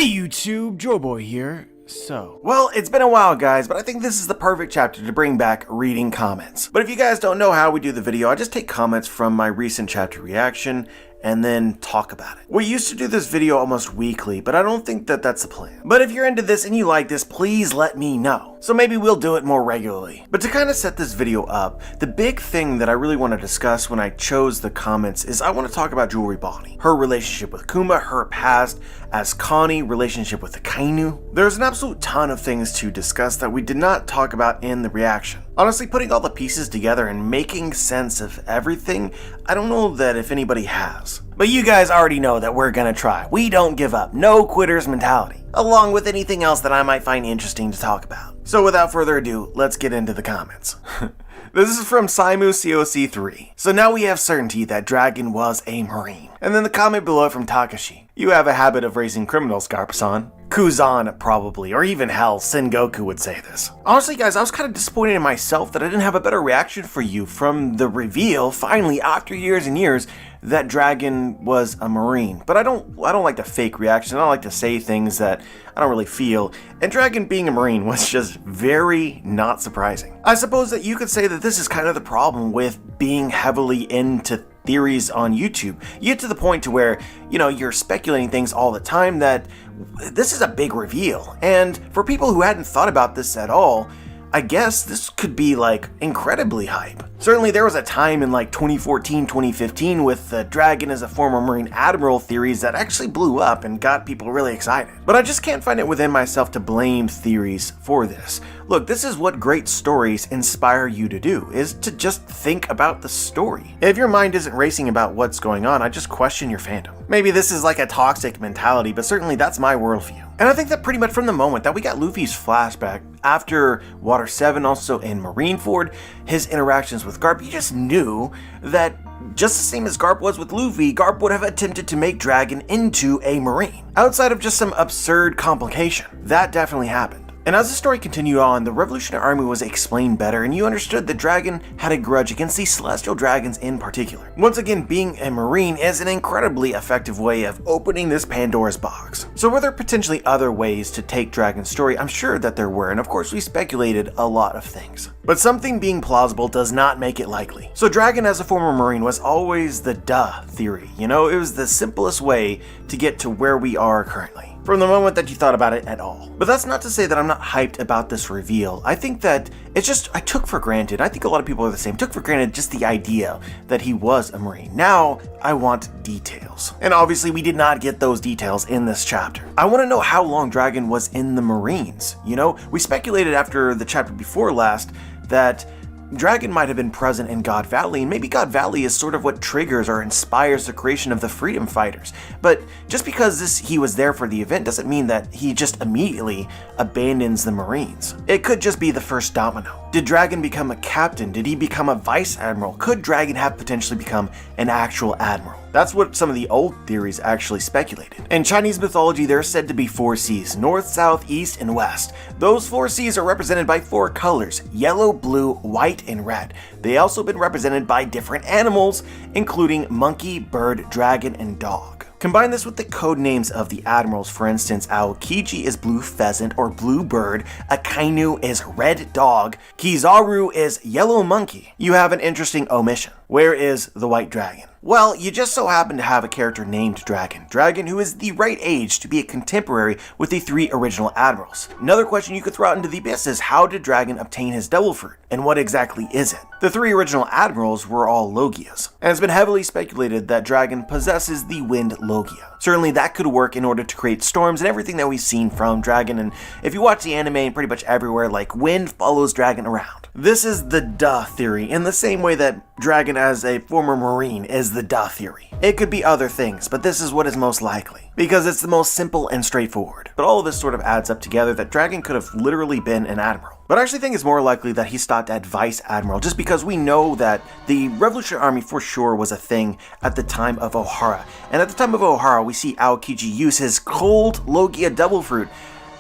Hey YouTube, Joeboy here. Well, it's been a while guys, but I think this is the perfect chapter to bring back reading comments. But if you guys don't know how we do the video, I just take comments from my recent chapter reaction and then talk about it. We used to do this video almost weekly, but I don't think that that's the plan. But if you're into this and you like this, please let me know. So maybe we'll do it more regularly. But to kind of set this video up, the big thing that I really want to discuss when I chose the comments is I want to talk about Jewelry Bonnie, her relationship with Kuma, her past as Connie, relationship with Akainu. There's an absolute ton of things to discuss that we did not talk about in the reaction. Honestly, putting all the pieces together and making sense of everything, I don't know that if anybody has. But you guys already know that we're gonna try. We don't give up. No quitters mentality. Along with anything else that I might find interesting to talk about. So without further ado, let's get into the comments. This is from Saimu COC3. So now we have certainty that Dragon was a Marine. And then the comment below from Takashi. You have a habit of raising criminals, Garp-san. Kuzan, probably, or even hell, Sengoku would say this. Honestly guys, I was kind of disappointed in myself that I didn't have a better reaction for you from the reveal, finally, after years and years, that Dragon was a Marine. But I don't like the fake reaction. I don't like to say things that I don't really feel. And Dragon being a Marine was just very not surprising. I suppose that you could say that this is kind of the problem with being heavily into theories on YouTube. You get to the point to where, you're speculating things all the time that this is a big reveal. And for people who hadn't thought about this at all, I guess this could be incredibly hype. Certainly there was a time in 2014, 2015 with the Dragon as a former Marine Admiral theories that actually blew up and got people really excited. But I just can't find it within myself to blame theories for this. Look, this is what great stories inspire you to do, is to just think about the story. If your mind isn't racing about what's going on, I just question your fandom. Maybe this is a toxic mentality, but certainly that's my worldview. And I think that pretty much from the moment that we got Luffy's flashback after Water 7, also in Marineford, his interactions with Garp, you just knew that just the same as Garp was with Luffy, Garp would have attempted to make Dragon into a Marine. Outside of just some absurd complication. That definitely happened. And as the story continued on, the Revolutionary Army was explained better, and you understood that Dragon had a grudge against the Celestial Dragons in particular. Once again, being a Marine is an incredibly effective way of opening this Pandora's box. So were there potentially other ways to take Dragon's story? I'm sure that there were, and of course we speculated a lot of things. But something being plausible does not make it likely. So Dragon as a former Marine was always the duh theory. It was the simplest way to get to where we are currently, from the moment that you thought about it at all. But that's not to say that I'm not hyped about this reveal. I think that it's just, I took for granted, I think a lot of people are the same, took for granted just the idea that he was a Marine. Now, I want details. And obviously we did not get those details in this chapter. I want to know how long Dragon was in the Marines. We speculated after the chapter before last that Dragon might have been present in God Valley, and maybe God Valley is sort of what triggers or inspires the creation of the Freedom Fighters. But just because he was there for the event doesn't mean that he just immediately abandons the Marines. It could just be the first domino. Did Dragon become a captain? Did he become a vice admiral? Could Dragon have potentially become an actual admiral? That's what some of the old theories actually speculated. In Chinese mythology, there are said to be 4 seas, north, south, east, and west. Those 4 seas are represented by 4 colors, yellow, blue, white, and red. They also been represented by different animals, including monkey, bird, dragon, and dog. Combine this with the code names of the admirals. For instance, Aokiji is blue pheasant or blue bird, Akainu is red dog, Kizaru is yellow monkey. You have an interesting omission. Where is the white dragon? Well, you just so happen to have a character named Dragon. Dragon who is the right age to be a contemporary with the 3 original admirals. Another question you could throw out into the abyss is, how did Dragon obtain his devil fruit? And what exactly is it? The 3 original admirals were all Logias, and it's been heavily speculated that Dragon possesses the wind Logia. Certainly that could work in order to create storms and everything that we've seen from Dragon, and if you watch the anime and pretty much everywhere, wind follows Dragon around. This is the duh theory, in the same way that Dragon as a former Marine is the duh theory. It could be other things, but this is what is most likely, because it's the most simple and straightforward. But all of this sort of adds up together that Dragon could have literally been an admiral. But I actually think it's more likely that he stopped at Vice Admiral, just because we know that the Revolutionary Army for sure was a thing at the time of Ohara. And at the time of Ohara, we see Aokiji use his cold Logia Devil Fruit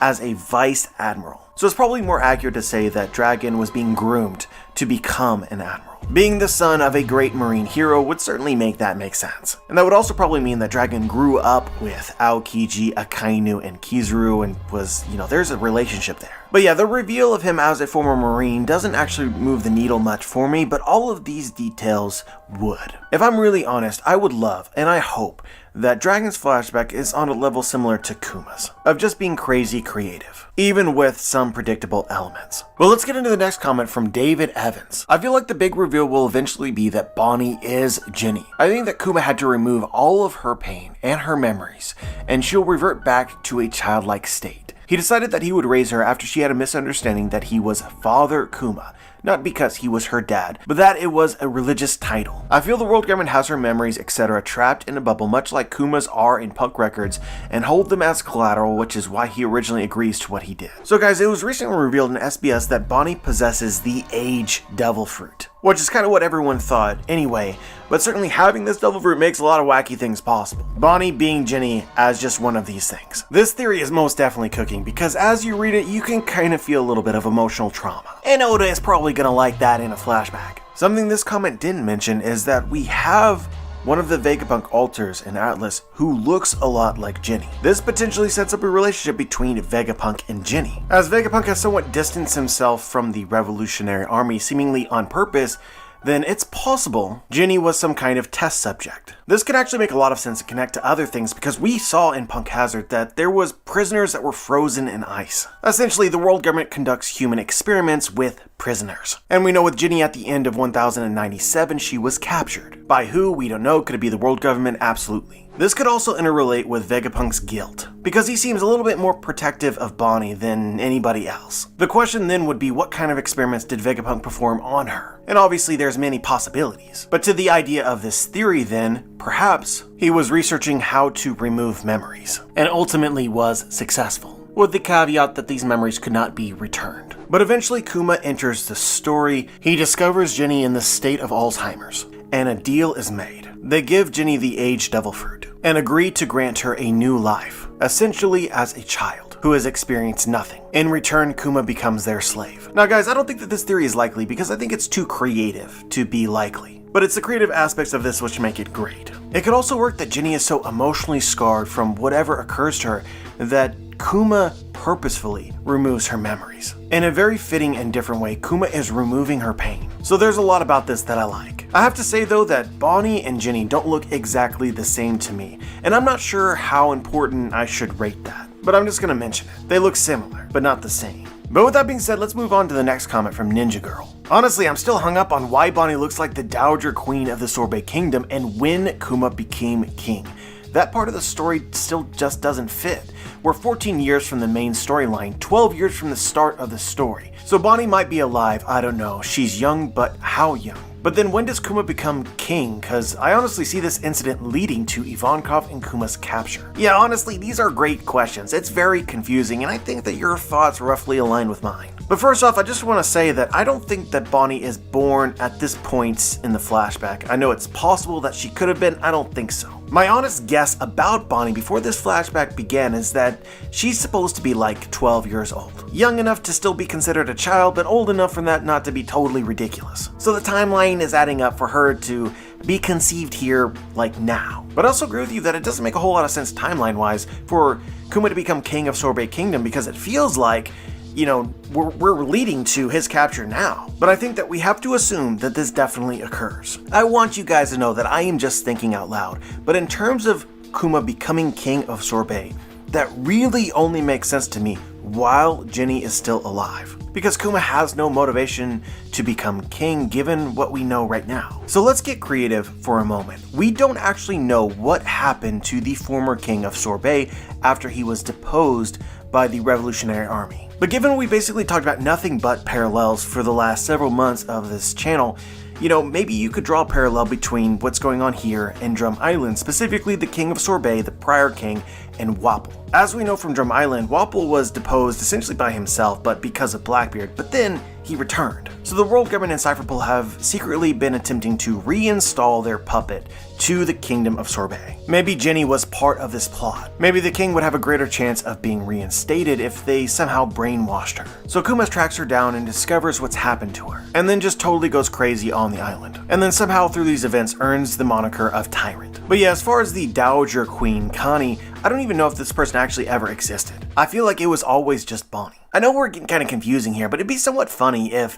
as a Vice Admiral. So it's probably more accurate to say that Dragon was being groomed to become an admiral. Being the son of a great marine hero would certainly make that make sense. And that would also probably mean that Dragon grew up with Aokiji, Akainu, and Kizaru and was, there's a relationship there. But yeah, the reveal of him as a former marine doesn't actually move the needle much for me, but all of these details would. If I'm really honest, I would love, and I hope, that Dragon's flashback is on a level similar to Kuma's, of just being crazy creative, even with some predictable elements. Well, let's get into the next comment from David Evans. I feel like the big reveal will eventually be that Bonnie is Ginny. I think that Kuma had to remove all of her pain and her memories, and she'll revert back to a childlike state. He decided that he would raise her after she had a misunderstanding that he was Father Kuma, not because he was her dad, but that it was a religious title. I feel the world government has her memories, etc. trapped in a bubble much like Kuma's are in Punk Records and hold them as collateral, which is why he originally agrees to what he did. So guys, it was recently revealed in SBS that Bonnie possesses the Age Devil Fruit, which is kind of what everyone thought anyway, but certainly having this devil fruit makes a lot of wacky things possible. Bonnie being Ginny as just one of these things. This theory is most definitely cooking because as you read it, you can kind of feel a little bit of emotional trauma. And Oda is probably gonna like that in a flashback. Something this comment didn't mention is that we have one of the Vegapunk alters in Atlas who looks a lot like Ginny. This potentially sets up a relationship between Vegapunk and Ginny. As Vegapunk has somewhat distanced himself from the Revolutionary Army seemingly on purpose, then it's possible Ginny was some kind of test subject. This could actually make a lot of sense and connect to other things because we saw in Punk Hazard that there was prisoners that were frozen in ice. Essentially, the world government conducts human experiments with prisoners. And we know with Ginny at the end of 1097, she was captured. By who? We don't know. Could it be the world government? Absolutely. This could also interrelate with Vegapunk's guilt, because he seems a little bit more protective of Bonnie than anybody else. The question then would be, what kind of experiments did Vegapunk perform on her? And obviously there's many possibilities. But to the idea of this theory then, perhaps he was researching how to remove memories, and ultimately was successful, with the caveat that these memories could not be returned. But eventually Kuma enters the story. He discovers Ginny in the state of Alzheimer's, and a deal is made. They give Ginny the Age Devil Fruit and agree to grant her a new life, essentially as a child who has experienced nothing. In return, Kuma becomes their slave. Now guys, I don't think that this theory is likely because I think it's too creative to be likely. But it's the creative aspects of this which make it great. It could also work that Ginny is so emotionally scarred from whatever occurs to her that Kuma purposefully removes her memories. In a very fitting and different way, Kuma is removing her pain. So there's a lot about this that I like. I have to say though that Bonnie and Ginny don't look exactly the same to me, and I'm not sure how important I should rate that, but I'm just gonna mention it. They look similar, but not the same. But with that being said, let's move on to the next comment from Ninja Girl. Honestly, I'm still hung up on why Bonnie looks like the Dowager Queen of the Sorbet Kingdom and when Kuma became king. That part of the story still just doesn't fit. We're 14 years from the main storyline, 12 years from the start of the story. So Bonnie might be alive, I don't know. She's young, but how young? But then when does Kuma become king? Cause I honestly see this incident leading to Ivankov and Kuma's capture. Yeah, honestly, these are great questions. It's very confusing, and I think that your thoughts roughly align with mine. But first off, I just want to say that I don't think that Bonnie is born at this point in the flashback. I know it's possible that she could have been, I don't think so. My honest guess about Bonnie before this flashback began is that she's supposed to be like 12 years old. Young enough to still be considered a child, but old enough for that not to be totally ridiculous. So the timeline is adding up for her to be conceived here like now. But I also agree with you that it doesn't make a whole lot of sense timeline-wise for Kuma to become king of Sorbet Kingdom because it feels like, you know, we're leading to his capture now. But I think that we have to assume that this definitely occurs. I want you guys to know that I am just thinking out loud, but in terms of Kuma becoming king of Sorbet, that really only makes sense to me while Ginny is still alive. Because Kuma has no motivation to become king given what we know right now. So let's get creative for a moment. We don't actually know what happened to the former king of Sorbet after he was deposed by the Revolutionary Army. But given we basically talked about nothing but parallels for the last several months of this channel, you know, maybe you could draw a parallel between what's going on here and Drum Island, specifically the king of Sorbet, the prior king, and Wapple. As we know from Drum Island, Wapple was deposed essentially by himself, but because of Blackbeard, but then he returned. So the world government and Cypherpole have secretly been attempting to reinstall their puppet to the kingdom of Sorbet. Maybe Jenny was part of this plot. Maybe the king would have a greater chance of being reinstated if they somehow brainwashed her. So Kuma tracks her down and discovers what's happened to her, and then just totally goes crazy on the island. And then somehow through these events earns the moniker of Tyrant. But yeah, as far as the Dowager Queen, Connie, I don't even know if this person actually ever existed. I feel like it was always just Bonnie. I know we're getting kind of confusing here, but it'd be somewhat funny if,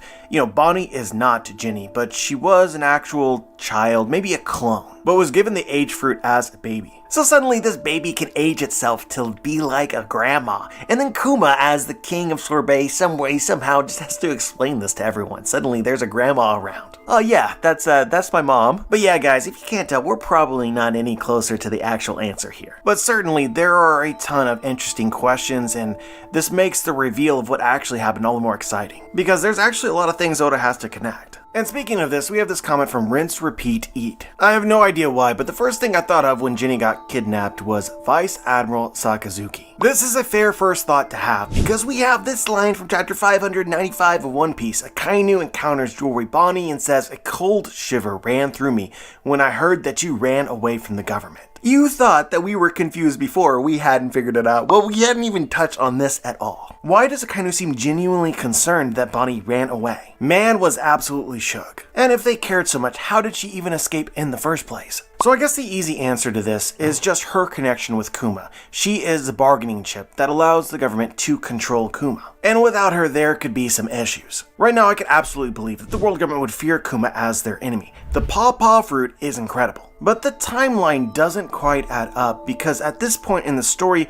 Bonnie is not Jenny, but she was an actual child, maybe a clone, but was given the age fruit as a baby. So suddenly this baby can age itself to be like a grandma, and then Kuma, as the king of Sorbet, somehow just has to explain this to everyone. Suddenly there's a grandma around. Oh yeah, that's my mom. But yeah guys, if you can't tell, we're probably not any closer to the actual answer here. But certainly there are a ton of interesting questions, and this makes the reveal of what actually happened all the more exciting, because there's actually a lot of things Oda has to connect. And speaking of this, we have this comment from Rinse, Repeat, Eat. I have no idea why, but the first thing I thought of when Jenny got kidnapped was Vice Admiral Sakazuki. This is a fair first thought to have, because we have this line from chapter 595 of One Piece. Akainu encounters Jewelry Bonnie and says, "A cold shiver ran through me when I heard that you ran away from the government." You thought that we were confused before, we hadn't figured it out. Well, we hadn't even touched on this at all. Why does Akainu seem genuinely concerned that Bonnie ran away? Man was absolutely shook. And if they cared so much, how did she even escape in the first place? So I guess the easy answer to this is just her connection with Kuma. She is the bargaining chip that allows the government to control Kuma. And without her, there could be some issues. Right now, I can absolutely believe that the world government would fear Kuma as their enemy. The Paw fruit is incredible. But the timeline doesn't quite add up, because at this point in the story,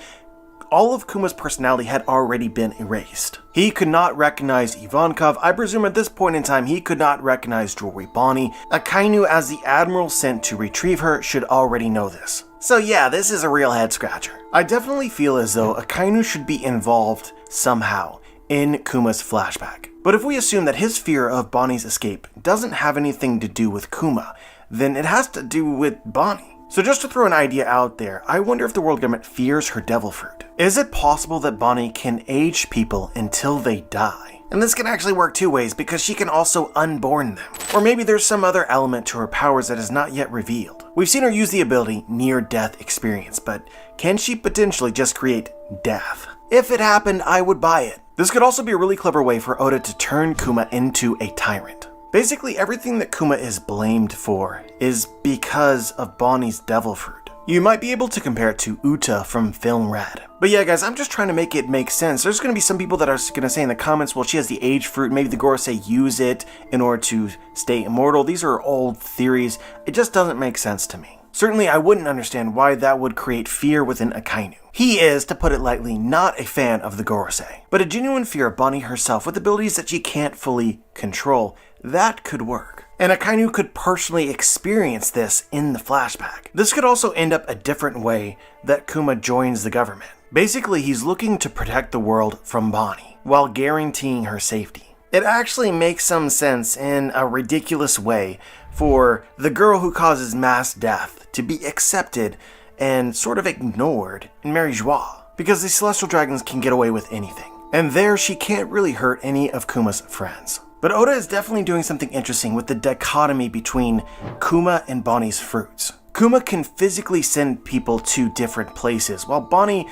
all of Kuma's personality had already been erased. He could not recognize Ivankov. I presume at this point in time he could not recognize Jewelry Bonnie. Akainu, as the admiral sent to retrieve her, should already know this. So yeah, this is a real head scratcher. I definitely feel as though Akainu should be involved somehow in Kuma's flashback. But if we assume that his fear of Bonnie's escape doesn't have anything to do with Kuma, then it has to do with Bonnie. So just to throw an idea out there, I wonder if the world government fears her devil fruit. Is it possible that Bonnie can age people until they die? And this can actually work two ways, because she can also unborn them. Or maybe there's some other element to her powers that is not yet revealed. We've seen her use the ability near-death experience, but can she potentially just create death? If it happened, I would buy it. This could also be a really clever way for Oda to turn Kuma into a tyrant. Basically, everything that Kuma is blamed for is because of Bonnie's devil fruit. You might be able to compare it to Uta from Film Red. But yeah guys, I'm just trying to make it make sense. There's going to be some people that are going to say in the comments, well, she has the age fruit, maybe the Gorosei use it in order to stay immortal. These are old theories. It just doesn't make sense to me. Certainly, I wouldn't understand why that would create fear within Akainu. He is, to put it lightly, not a fan of the Gorosei, but a genuine fear of Bonnie herself with abilities that she can't fully control. That could work. And Akainu could personally experience this in the flashback. This could also end up a different way that Kuma joins the government. Basically, he's looking to protect the world from Bonnie, while guaranteeing her safety. It actually makes some sense in a ridiculous way for the girl who causes mass death to be accepted and sort of ignored in Mary Joie, because the Celestial Dragons can get away with anything. And there she can't really hurt any of Kuma's friends. But Oda is definitely doing something interesting with the dichotomy between Kuma and Bonnie's fruits. Kuma can physically send people to different places, while Bonnie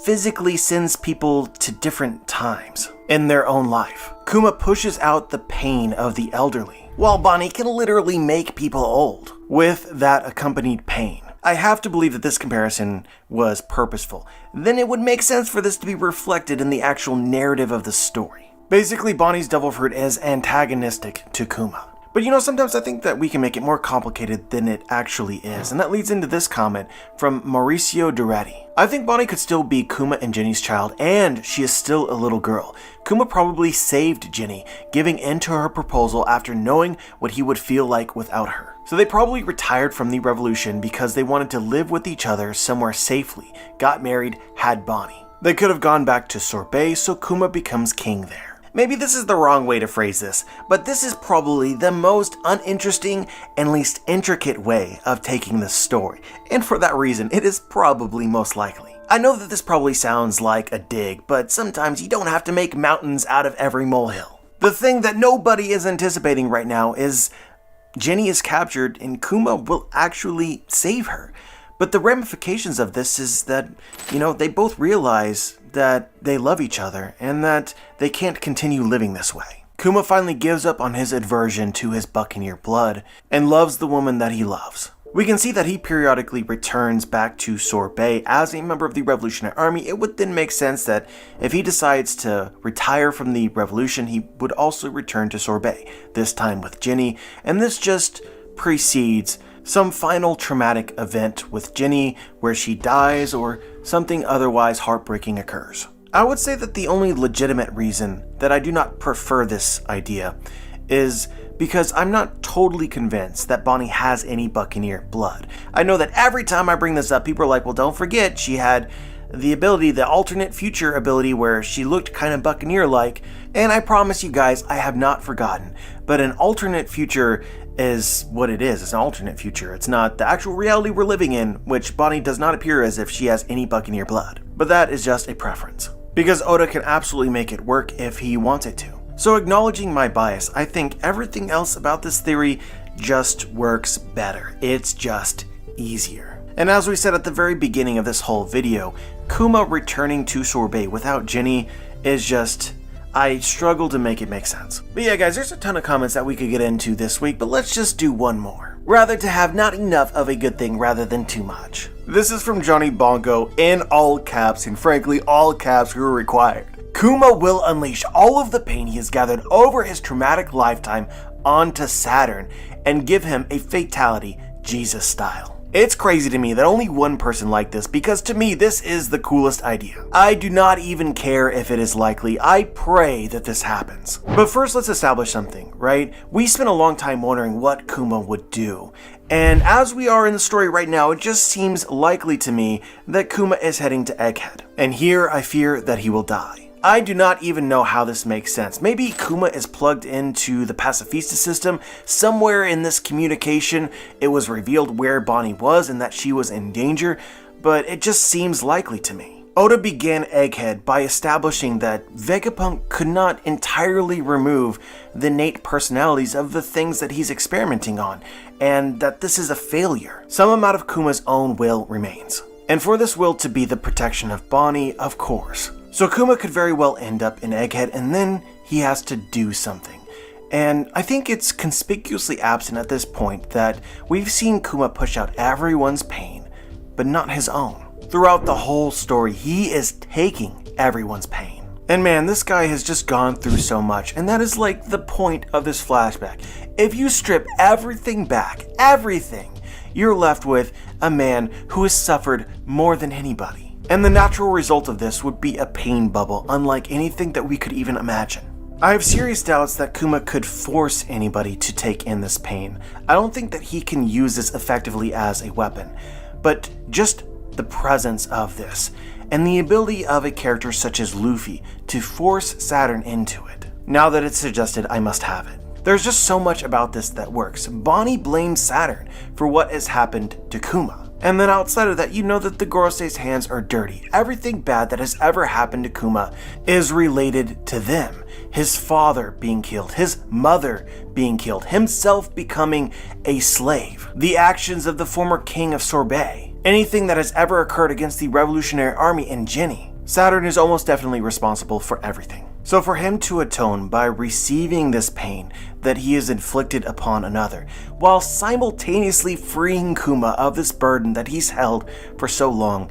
physically sends people to different times in their own life. Kuma pushes out the pain of the elderly, while Bonnie can literally make people old with that accompanied pain. I have to believe that this comparison was purposeful. Then it would make sense for this to be reflected in the actual narrative of the story. Basically, Bonnie's devil fruit is antagonistic to Kuma. But sometimes I think that we can make it more complicated than it actually is, and that leads into this comment from Mauricio Duretti. I think Bonnie could still be Kuma and Jenny's child, and she is still a little girl. Kuma probably saved Jenny, giving in to her proposal after knowing what he would feel like without her. So they probably retired from the revolution because they wanted to live with each other somewhere safely, got married, had Bonnie. They could have gone back to Sorbet, so Kuma becomes king there. Maybe this is the wrong way to phrase this, but this is probably the most uninteresting and least intricate way of taking this story, and for that reason, it is probably most likely. I know that this probably sounds like a dig, but sometimes you don't have to make mountains out of every molehill. The thing that nobody is anticipating right now is Jenny is captured and Kuma will actually save her. But the ramifications of this is that, they both realize that they love each other and that they can't continue living this way. Kuma finally gives up on his aversion to his Buccaneer blood and loves the woman that he loves. We can see that he periodically returns back to Sorbet as a member of the Revolutionary Army. It would then make sense that if he decides to retire from the revolution, he would also return to Sorbet, this time with Jenny, and this just precedes some final traumatic event with Jenny where she dies or something otherwise heartbreaking occurs. I would say that the only legitimate reason that I do not prefer this idea is because I'm not totally convinced that Bonnie has any Buccaneer blood. I know that every time I bring this up, people are like, well, don't forget she had the ability, the alternate future ability where she looked kind of Buccaneer-like, and I promise you guys, I have not forgotten. But an alternate future is what it is. It's an alternate future. It's not the actual reality we're living in, which Bonnie does not appear as if she has any Buccaneer blood. But that is just a preference, because Oda can absolutely make it work if he wants it to. So acknowledging my bias, I think everything else about this theory just works better. It's just easier. And as we said at the very beginning of this whole video, Kuma returning to Sorbet without Jenny is just, I struggle to make it make sense. But yeah guys, there's a ton of comments that we could get into this week, but let's just do one more. Rather to have not enough of a good thing rather than too much. This is from Johnny Bongo in all caps, and frankly all caps were required. Kuma will unleash all of the pain he has gathered over his traumatic lifetime onto Saturn and give him a fatality, Jesus style. It's crazy to me that only one person liked this, because to me this is the coolest idea. I do not even care if it is likely. I pray that this happens. But first let's establish something, right? We spent a long time wondering what Kuma would do. And as we are in the story right now, it just seems likely to me that Kuma is heading to Egghead. And here I fear that he will die. I do not even know how this makes sense. Maybe Kuma is plugged into the pacifista system. Somewhere in this communication, it was revealed where Bonnie was and that she was in danger, but it just seems likely to me. Oda began Egghead by establishing that Vegapunk could not entirely remove the innate personalities of the things that he's experimenting on, and that this is a failure. Some amount of Kuma's own will remains. And for this will to be the protection of Bonnie, of course. So Kuma could very well end up in Egghead, and then he has to do something. And I think it's conspicuously absent at this point that we've seen Kuma push out everyone's pain, but not his own. Throughout the whole story, he is taking everyone's pain. And man, this guy has just gone through so much, and that is like the point of this flashback. If you strip everything back, everything, you're left with a man who has suffered more than anybody. And the natural result of this would be a pain bubble, unlike anything that we could even imagine. I have serious doubts that Kuma could force anybody to take in this pain. I don't think that he can use this effectively as a weapon, but just the presence of this, and the ability of a character such as Luffy to force Saturn into it. Now that it's suggested, I must have it. There's just so much about this that works. Bonnie blames Saturn for what has happened to Kuma. And then outside of that, you know that the Gorose's hands are dirty. Everything bad that has ever happened to Kuma is related to them. His father being killed, his mother being killed, himself becoming a slave, the actions of the former king of Sorbet, anything that has ever occurred against the Revolutionary Army and Jenny. Saturn is almost definitely responsible for everything. So for him to atone by receiving this pain that he has inflicted upon another, while simultaneously freeing Kuma of this burden that he's held for so long,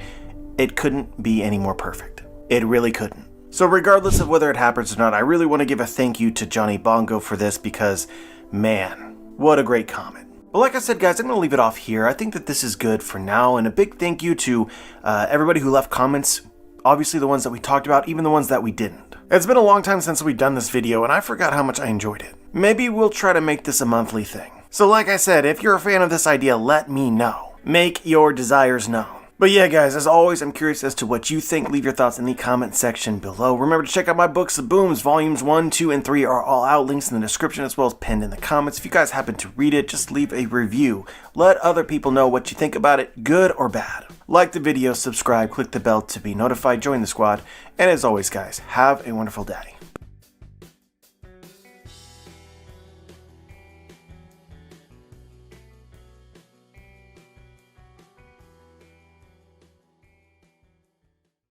it couldn't be any more perfect. It really couldn't. So regardless of whether it happens or not, I really want to give a thank you to Johnny Bongo for this, because, man, what a great comment. But like I said, guys, I'm going to leave it off here. I think that this is good for now, and a big thank you to everybody who left comments. Obviously the ones that we talked about, even the ones that we didn't. It's been a long time since we've done this video, and I forgot how much I enjoyed it. Maybe we'll try to make this a monthly thing. So like I said, if you're a fan of this idea, let me know. Make your desires known. But yeah, guys, as always, I'm curious as to what you think. Leave your thoughts in the comment section below. Remember to check out my books, The Booms, Volumes 1, 2, and 3 are all out. Links in the description as well as pinned in the comments. If you guys happen to read it, just leave a review. Let other people know what you think about it, good or bad. Like the video, subscribe, click the bell to be notified, join the squad, and as always, guys, have a wonderful day.